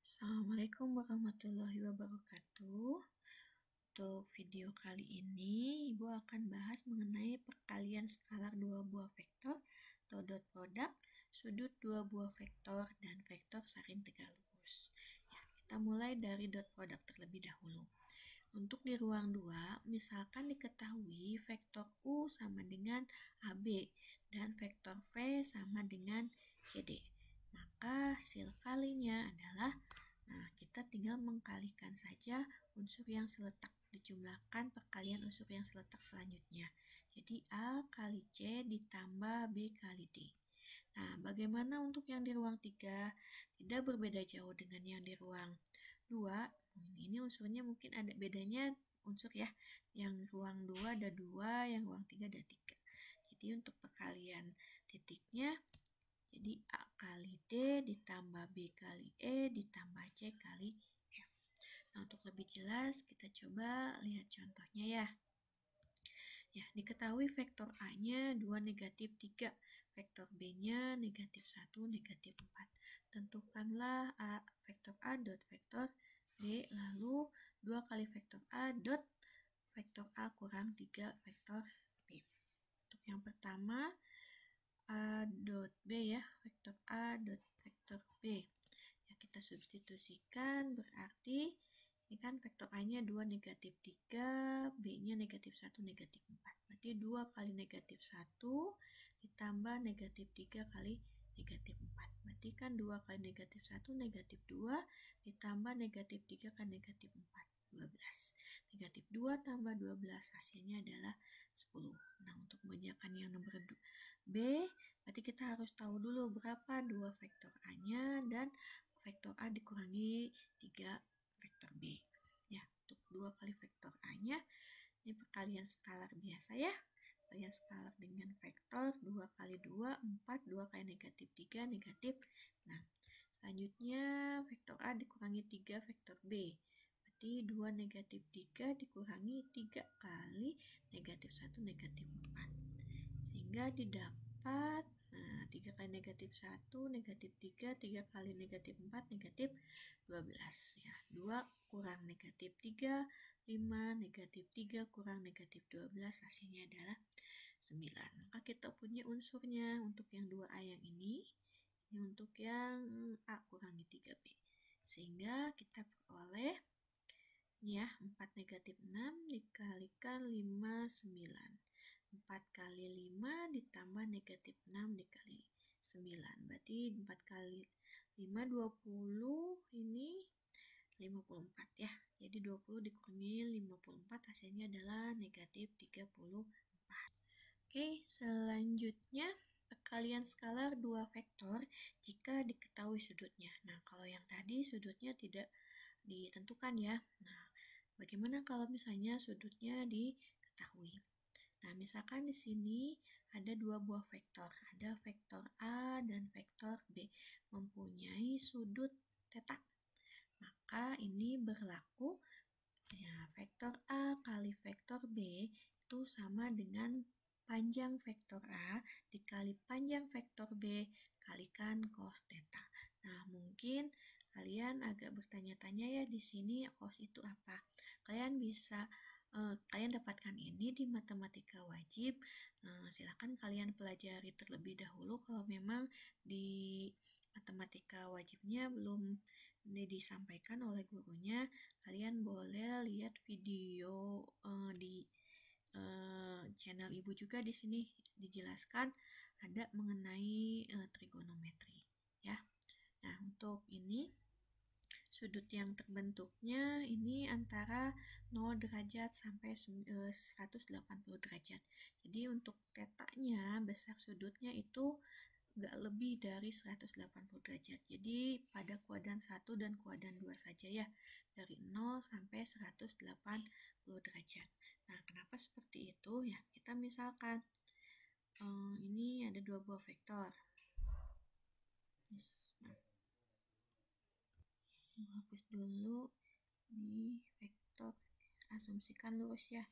Assalamualaikum warahmatullahi wabarakatuh. Untuk video kali ini, Ibu akan bahas mengenai perkalian skalar dua buah vektor atau dot product, sudut dua buah vektor, dan vektor saring tegak lurus. Ya, kita mulai dari dot product terlebih dahulu. Untuk di ruang 2, misalkan diketahui vektor U sama dengan AB dan vektor V sama dengan CD. Maka hasil kalinya adalah, kita tinggal mengkalikan saja unsur yang seletak, dijumlahkan perkalian unsur yang seletak selanjutnya. Jadi A kali C ditambah B kali D. Nah, bagaimana untuk yang di ruang 3? Tidak berbeda jauh dengan yang di ruang 2. Ini unsurnya mungkin ada bedanya unsur ya. Yang ruang 2 ada 2, yang ruang 3 ada 3. Jadi untuk perkalian titiknya, jadi A kali D ditambah B kali E ditambah C kali F. Nah, untuk lebih jelas kita coba lihat contohnya ya. Ya, diketahui vektor A-nya 2, negatif 3. Vektor B-nya negatif 1, negatif 4. Tentukanlah vektor A dot vektor B, lalu 2 kali vektor A dot vektor A kurang 3 vektor B. Untuk yang pertama, A dot B ya, vektor A dot vektor B. Ya, kita substitusikan, berarti ini kan vektor A-nya 2, negatif 3, B-nya negatif 1, negatif 4. Berarti 2 kali negatif 1 ditambah negatif 3 kali negatif 4. Berarti kan 2 kali negatif 1, negatif 2, ditambah negatif 3 kali negatif 4. 12. Negatif 2 tambah 12 hasilnya adalah 10. Nah, untuk mengerjakan yang nomor B, berarti kita harus tahu dulu berapa 2 vektor A-nya dan vektor A dikurangi 3 vektor B. Ya, untuk 2 kali vektor A-nya, ini perkalian skalar biasa ya. Perkalian skalar dengan vektor 2 kali 2, 4, 2 kali negatif 3, negatif 6. Selanjutnya, vektor A dikurangi 3 vektor B. Berarti 2 negatif 3 dikurangi 3 kali negatif 1, negatif 4. Sehingga didapat 3 kali negatif 1, negatif 3, 3 kali negatif 4, negatif 12. Ya, 2 kurang negatif 3, 5, negatif 3 kurang negatif 12, hasilnya adalah 9. Maka kita punya unsurnya untuk yang 2A yang ini untuk yang A kurangi 3B. Sehingga kita peroleh ya, 4 negatif 6 dikalikan 5, 9. 4 kali 5 ditambah negatif 6 dikali 9. Berarti 4 kali 5, 20. Ini 54 ya. Jadi 20 dikurangi 54 hasilnya adalah negatif 34. Oke, selanjutnya perkalian skalar dua vektor jika diketahui sudutnya. Nah, kalau yang tadi sudutnya tidak ditentukan ya. Nah, bagaimana kalau misalnya sudutnya diketahui? Nah, misalkan di sini ada dua buah vektor, ada vektor A dan vektor B mempunyai sudut theta. Maka ini berlaku ya, vektor A kali vektor B itu sama dengan panjang vektor A dikali panjang vektor B kalikan cos theta. Nah, mungkin kalian agak bertanya-tanya ya di sini cos itu apa? Kalian bisa kalian dapatkan ini di matematika wajib. Silakan kalian pelajari terlebih dahulu kalau memang di matematika wajibnya belum disampaikan oleh gurunya. Kalian boleh lihat video di channel Ibu juga. Di sini dijelaskan ada mengenai trigonometri ya. Nah, untuk ini sudut yang terbentuknya ini antara 0 derajat sampai 180 derajat. Jadi untuk tetanya besar sudutnya itu nggak lebih dari 180 derajat. Jadi pada kuadran 1 dan kuadran 2 saja ya. Dari 0 sampai 180 derajat. Nah, kenapa seperti itu? Ya, kita misalkan ini ada dua buah vektor. Yes, hapus dulu di vektor, asumsikan lurus ya.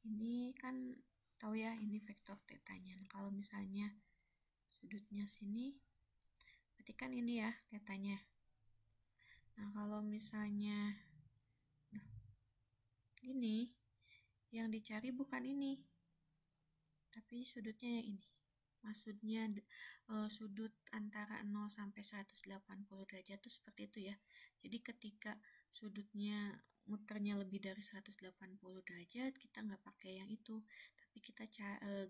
Ini kan tahu ya, ini vektor tetanya. Nah, kalau misalnya sudutnya sini, berarti kan ini ya tetanya. Nah, Nah, kalau misalnya gini, yang dicari bukan ini, tapi sudutnya yang ini. Maksudnya sudut antara 0 sampai 180 derajat itu seperti itu ya. Jadi ketika sudutnya muternya lebih dari 180 derajat, kita nggak pakai yang itu, tapi kita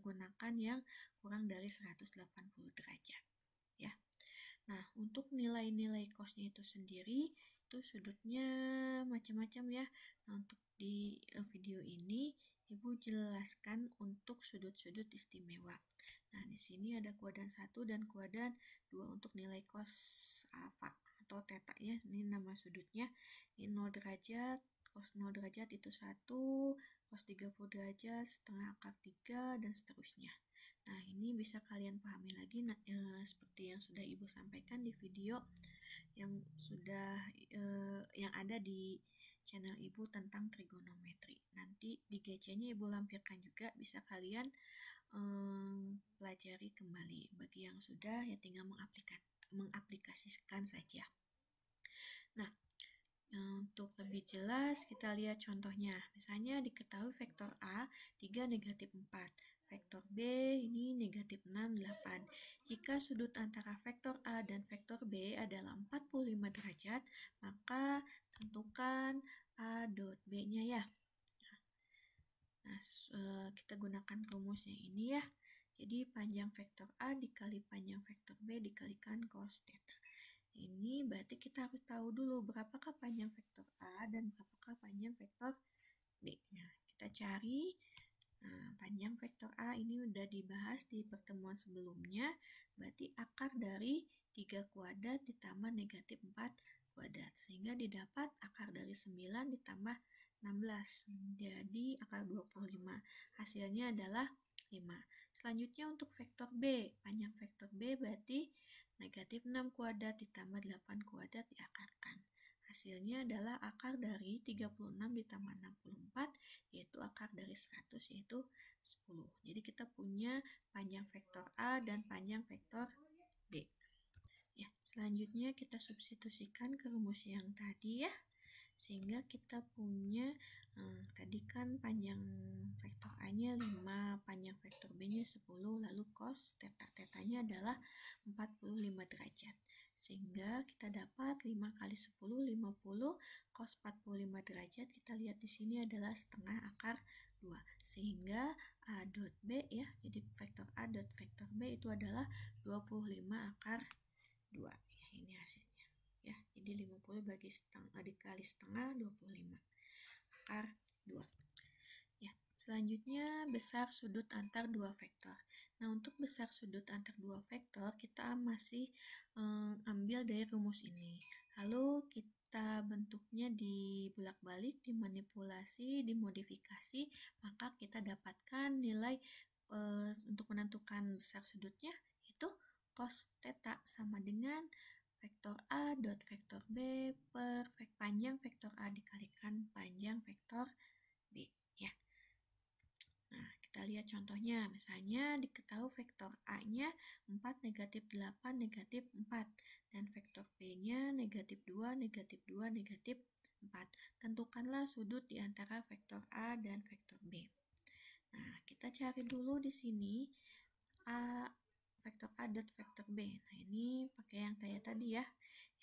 gunakan yang kurang dari 180 derajat ya. Nah, untuk nilai-nilai cosnya itu sendiri, itu sudutnya macam-macam ya. Nah, untuk di video ini, Ibu jelaskan untuk sudut-sudut istimewa. Nah, di sini ada kuadran 1 dan kuadran 2 untuk nilai cos alfa atau theta ya. Ini nama sudutnya. Ini 0 derajat, cos 0 derajat itu 1, cos 30 derajat, setengah akar 3, dan seterusnya. Nah, ini bisa kalian pahami lagi seperti yang sudah Ibu sampaikan di video yang sudah yang ada di channel Ibu tentang trigonometri. Nanti di GC-nya Ibu lampirkan juga, bisa kalian pelajari kembali. Bagi yang sudah ya tinggal mengaplikasikan saja. Nah, untuk lebih jelas kita lihat contohnya. Misalnya diketahui vektor A 3 negatif 4. Vektor B ini negatif 6, 8. Jika sudut antara vektor A dan vektor B adalah 45 derajat, maka tentukan A dot B-nya ya. Nah, kita gunakan rumus yang ini ya. Jadi panjang vektor A dikali panjang vektor B dikalikan cos theta. Ini berarti kita harus tahu dulu berapakah panjang vektor A dan berapakah panjang vektor B. Nah, kita cari. Nah, panjang vektor A ini udah dibahas di pertemuan sebelumnya. Berarti akar dari 3 kuadrat ditambah negatif 4 kuadrat. Sehingga didapat akar dari 9 ditambah 16. Jadi akar 25. Hasilnya adalah 5. Selanjutnya untuk vektor B. Panjang vektor B berarti negatif 6 kuadrat ditambah 8 kuadrat diakarkan. Hasilnya adalah akar dari 36 ditambah 64, yaitu akar dari 100, yaitu 10. Jadi kita punya panjang vektor A dan panjang vektor B. Ya, selanjutnya kita substitusikan ke rumus yang tadi ya. Sehingga kita punya tadi kan panjang vektor A-nya 5, panjang vektor B-nya 10, lalu cos theta-tetanya adalah 45 derajat. Sehingga kita dapat 5 kali 10, 50, cos 45 derajat, kita lihat di sini adalah setengah akar 2. Sehingga A dot B ya, jadi vektor A dot vektor B itu adalah 25 akar 2. Ya, ini hasilnya. Ya, jadi 50 dikali setengah 25 akar 2. Ya, selanjutnya besar sudut antar dua vektor. Nah, untuk besar sudut antar dua vektor kita masih ambil dari rumus ini. Lalu kita bentuknya dibulak-balik, dimanipulasi, dimodifikasi, maka kita dapatkan nilai untuk menentukan besar sudutnya itu cos theta sama dengan vektor A dot vektor B per panjang vektor A dikalikan panjang vektor B ya. Nah, kita lihat contohnya. Misalnya diketahui vektor A-nya 4 negatif 8 negatif 4 dan vektor B-nya negatif 2 negatif 2 negatif 4. Tentukanlah sudut di antara vektor A dan vektor B. Nah, kita cari dulu di sini vektor A dot vektor B. Nah, ini pakai yang kayak tadi ya,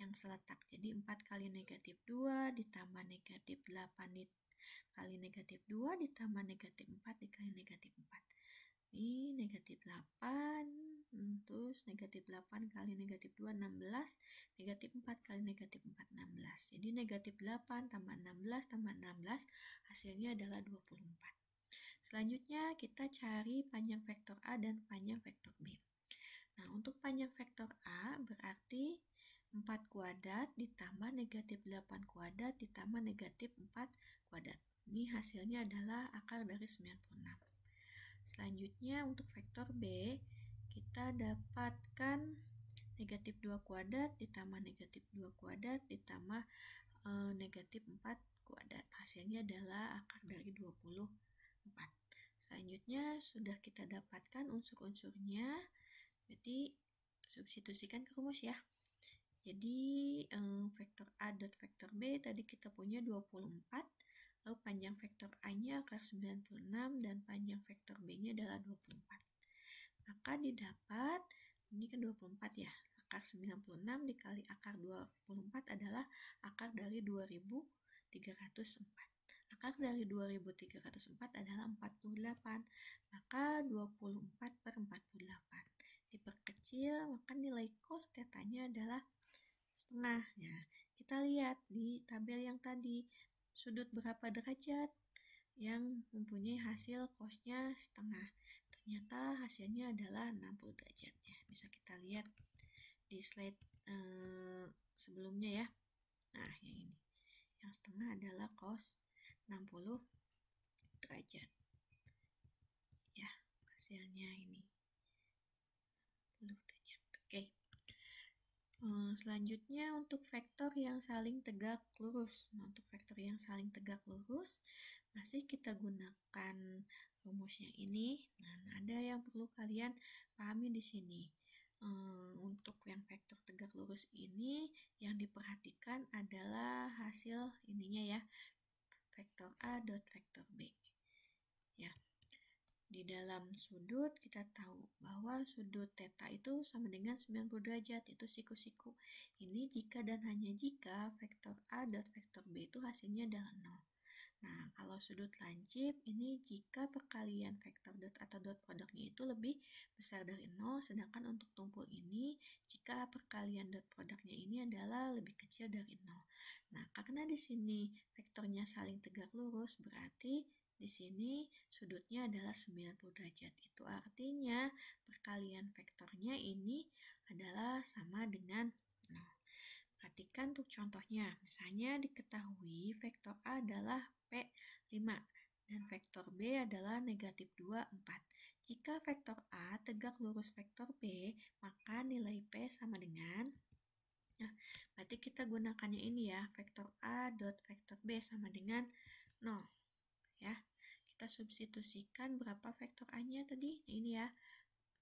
yang seletak. Jadi 4 kali negatif 2 ditambah negatif 8 kali negatif 2 ditambah negatif 4 dikali negatif 4. Ini negatif 8, terus negatif 8 kali negatif 2, 16, negatif 4 kali negatif 4, 16. Jadi negatif 8 tambah 16 tambah 16, hasilnya adalah 24. Selanjutnya kita cari panjang vektor A dan panjang vektor B. Nah, untuk panjang vektor A berarti 4 kuadrat ditambah negatif 8 kuadrat ditambah negatif 4 kuadrat. Ini hasilnya adalah akar dari 96. Selanjutnya untuk vektor B, kita dapatkan negatif 2 kuadrat ditambah negatif 2 kuadrat ditambah negatif 4 kuadrat. Hasilnya adalah akar dari 24. Selanjutnya sudah kita dapatkan unsur-unsurnya. Berarti substitusikan ke rumus ya. Jadi vektor A dot vektor B tadi kita punya 24, lalu panjang vektor A-nya akar 96 dan panjang vektor B-nya adalah 24. Maka didapat, ini kan 24 ya, akar 96 dikali akar 24 adalah akar dari 2304. Akar dari 2304 adalah 48, maka 24/48. Diperkecil, maka nilai cos tetanya adalah setengah. Ya, kita lihat di tabel yang tadi, sudut berapa derajat yang mempunyai hasil cosnya setengah. Ternyata hasilnya adalah 60 derajat ya. Bisa kita lihat di slide sebelumnya ya. Nah, yang ini. Yang setengah adalah cos 60 derajat. Ya, hasilnya ini 60 derajat. Oke. Selanjutnya untuk vektor yang saling tegak lurus. Nah, untuk vektor yang saling tegak lurus masih kita gunakan rumusnya ini. Nah, ada yang perlu kalian pahami di sini. Untuk yang vektor tegak lurus ini yang diperhatikan adalah hasil ininya ya, vektor A dot vektor B. Ya. Di dalam sudut kita tahu bahwa sudut theta itu sama dengan 90 derajat, itu siku-siku. Ini jika dan hanya jika vektor A dot vektor B itu hasilnya adalah 0. Nah, kalau sudut lancip ini jika perkalian vektor dot atau dot produknya itu lebih besar dari 0, sedangkan untuk tumpul ini jika perkalian dot produknya ini adalah lebih kecil dari 0. Nah, karena di sini vektornya saling tegak lurus, berarti di sini sudutnya adalah 90 derajat. Itu artinya perkalian vektornya ini adalah sama dengan 0. Perhatikan untuk contohnya. Misalnya diketahui vektor A adalah P5 dan vektor B adalah negatif 2, 4. Jika vektor A tegak lurus vektor B, maka nilai P sama dengan, nah, berarti kita gunakannya ini ya, vektor A dot vektor B sama dengan 0. Ya, kita substitusikan berapa vektor A-nya tadi? Ini ya,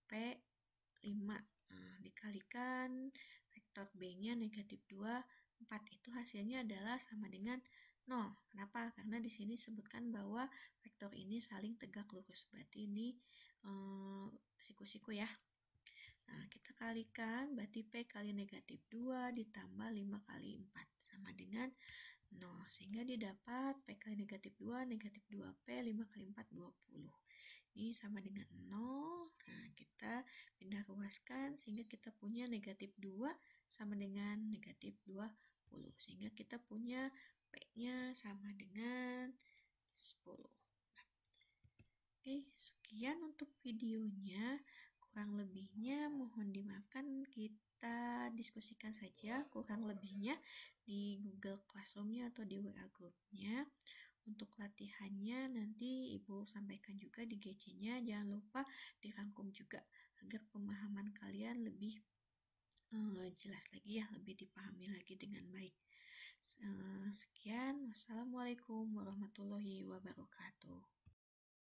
P5. Nah, dikalikan vektor B-nya negatif 2, 4. Itu hasilnya adalah sama dengan 0. Kenapa? Karena di sini disebutkan bahwa vektor ini saling tegak lurus. Berarti ini siku-siku ya. Nah, kita kalikan, berarti P kali negatif 2 ditambah 5 kali 4 sama dengan 0. Sehingga didapat P kali negatif 2, negatif 2P, 5 kali 4, 20. Ini sama dengan 0. Nah, kita pindah ruaskan sehingga kita punya negatif 2 sama dengan negatif 20. Sehingga kita punya P-nya sama dengan 10. Oke, sekian untuk videonya. Kurang lebihnya mohon dimaafkan, kita diskusikan saja kurang lebihnya di Google Classroom-nya atau di WA grupnya. Untuk latihannya nanti Ibu sampaikan juga di GC-nya, jangan lupa dirangkum juga agar pemahaman kalian lebih jelas lagi ya, lebih dipahami lagi dengan baik. Sekian, wassalamualaikum warahmatullahi wabarakatuh.